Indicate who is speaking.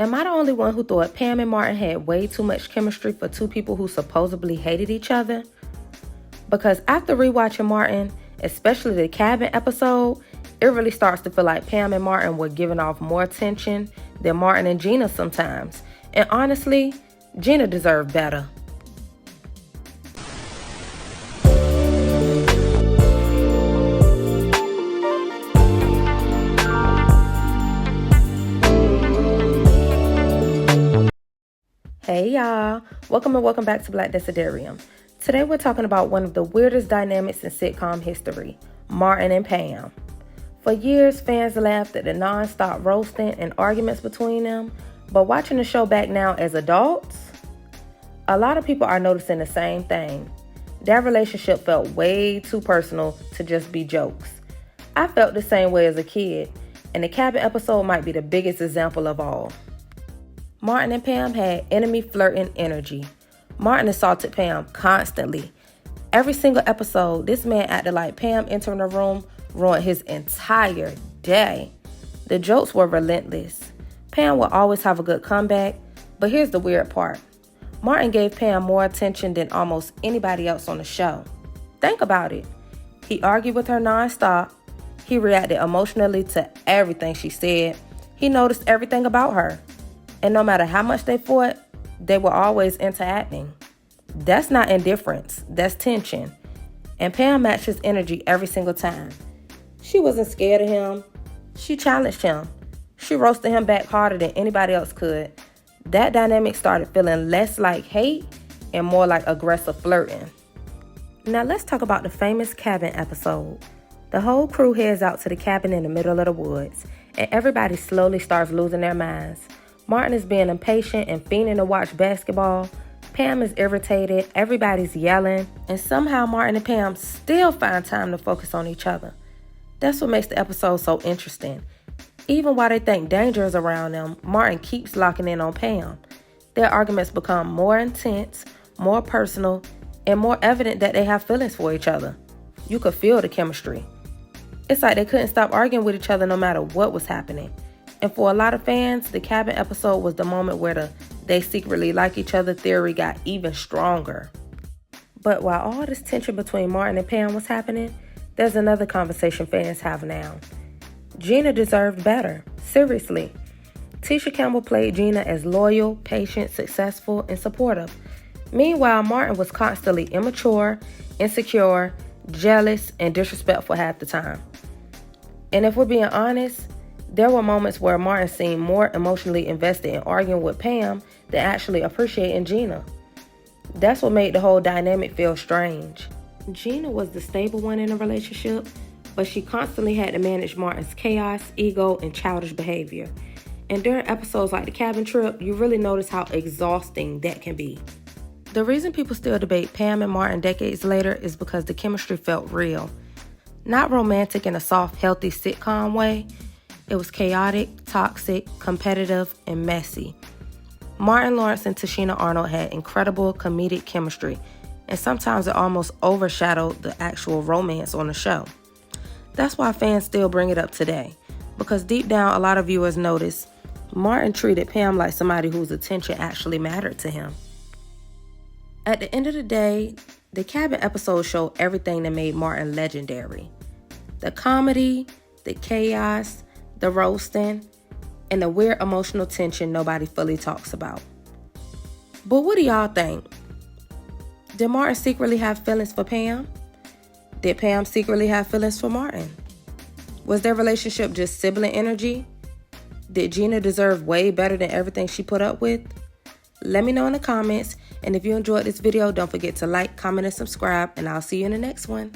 Speaker 1: Am I the only one who thought Pam and Martin had way too much chemistry for two people who supposedly hated each other? Because after rewatching Martin, especially the cabin episode, it really starts to feel like Pam and Martin were giving off more tension than Martin and Gina sometimes. And honestly, Gina deserved better. Hey y'all, welcome back to Black Desiderium. Today we're talking about one of the weirdest dynamics in sitcom history, Martin and Pam. For years, fans laughed at the non-stop roasting and arguments between them, but watching the show back now as adults, a lot of people are noticing the same thing. Their relationship felt way too personal to just be jokes. I felt the same way as a kid, and the cabin episode might be the biggest example of all. Martin and Pam had enemy flirting energy. Martin assaulted Pam constantly. Every single episode, this man acted like Pam entering the room ruined his entire day. The jokes were relentless. Pam would always have a good comeback, but here's the weird part. Martin gave Pam more attention than almost anybody else on the show. Think about it. He argued with her nonstop. He reacted emotionally to everything she said. He noticed everything about her. And no matter how much they fought, they were always interacting. That's not indifference, that's tension. And Pam matched his energy every single time. She wasn't scared of him. She challenged him. She roasted him back harder than anybody else could. That dynamic started feeling less like hate and more like aggressive flirting. Now let's talk about the famous cabin episode. The whole crew heads out to the cabin in the middle of the woods, and everybody slowly starts losing their minds. Martin is being impatient and fiending to watch basketball. Pam is irritated, everybody's yelling, and somehow Martin and Pam still find time to focus on each other. That's what makes the episode so interesting. Even while they think danger is around them, Martin keeps locking in on Pam. Their arguments become more intense, more personal, and more evident that they have feelings for each other. You could feel the chemistry. It's like they couldn't stop arguing with each other no matter what was happening. And for a lot of fans, the cabin episode was the moment where the they secretly like each other theory got even stronger. But while all this tension between Martin and Pam was happening, there's another conversation fans have now. Gina deserved better. Seriously. Tisha Campbell played Gina as loyal, patient, successful, and supportive. Meanwhile, Martin was constantly immature, insecure, jealous, and disrespectful half the time. And if we're being honest, there were moments where Martin seemed more emotionally invested in arguing with Pam than actually appreciating Gina. That's what made the whole dynamic feel strange. Gina was the stable one in the relationship, but she constantly had to manage Martin's chaos, ego, and childish behavior. And during episodes like the cabin trip, you really notice how exhausting that can be. The reason people still debate Pam and Martin decades later is because the chemistry felt real. Not romantic in a soft, healthy sitcom way. It was chaotic, toxic, competitive, and messy. Martin Lawrence and Tashina Arnold had incredible comedic chemistry, and sometimes it almost overshadowed the actual romance on the show. That's why fans still bring it up today, because deep down, a lot of viewers notice Martin treated Pam like somebody whose attention actually mattered to him. At the end of the day, the cabin episode showed everything that made Martin legendary. The comedy, the chaos, the roasting, and the weird emotional tension nobody fully talks about. But what do y'all think? Did Martin secretly have feelings for Pam? Did Pam secretly have feelings for Martin? Was their relationship just sibling energy? Did Gina deserve way better than everything she put up with? Let me know in the comments, and if you enjoyed this video, don't forget to like, comment, and subscribe, and I'll see you in the next one.